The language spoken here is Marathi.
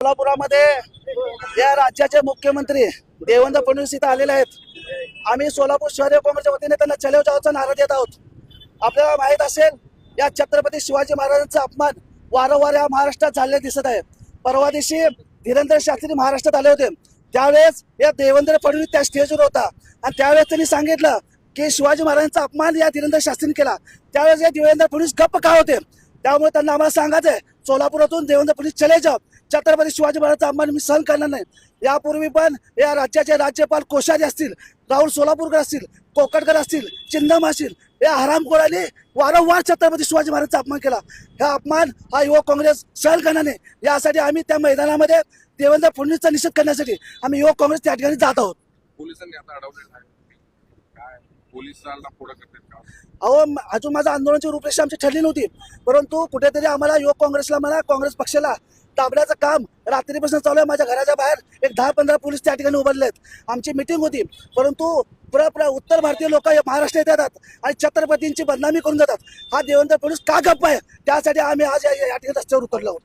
सोलापुरामध्ये या राज्याचे मुख्यमंत्री देवेंद्र फडणवीस इथं आलेले आहेत. आम्ही सोलापूर शहर काँग्रेसच्या वतीने त्यांना चलो जाओचा नारा देत आहोत. आपल्याला माहित असेल, या छत्रपती शिवाजी महाराजांचा अपमान वारंवार या महाराष्ट्रात झालेला दिसत आहे. परवा दिवशी धीरेंद्र शास्त्री महाराष्ट्रात आले होते. त्यावेळेस या देवेंद्र फडणवीस त्या स्टेजवर होता आणि त्यावेळेस त्यांनी सांगितलं की शिवाजी महाराजांचा अपमान या धीरेंद्र शास्त्रीने केला. त्यावेळेस या देवेंद्र फडणवीस गप्प का होते? त्यामुळे त्यांना आम्हाला सांगायचंय, सोलापुरातून देवेंद्र फडणवीस चले जाओ. छत्रपती शिवाजी महाराजांचा अपमान मी सहन करणार नाही. यापूर्वी पण या राज्याचे राज्यपाल कोश्यारी असतील, राहुल सोलापूरकर असतील, कोकटकर असतील, चिंदम असतील, या हरामखोरांनी वारंवार छत्रपती शिवाजी महाराजांचा अपमान केला. हा अपमान हा युवक काँग्रेस सहन करणार नाही. यासाठी आम्ही त्या मैदानामध्ये देवेंद्र फडणवीसचा निषेध करण्यासाठी आम्ही युवक काँग्रेस त्या ठिकाणी जात आहोत. पोलिसांनी आता अडवलेलं आहे. काय पोलिसांना पुढे करतात का? अहो, अजून माझं आंदोलनाची रूपरेषा आमची ठरली नव्हती, परंतु कुठेतरी आम्हाला युवक काँग्रेसला म्हणा, काँग्रेस पक्षाला दाबण्याचं काम रात्रीपासून चालू आहे. माझ्या घराच्या बाहेर एक 10-15 पोलीस त्या ठिकाणी उभारले आहेत. आमची मिटिंग होती, परंतु पुरा उत्तर भारतीय लोक महाराष्ट्रात येतात आणि छत्रपतींची बदनामी करून जातात. हा देवेंद्र फडणवीस का गप्प आहे? त्यासाठी आम्ही आज या ठिकाणी रस्त्यावर उतरलो आहोत.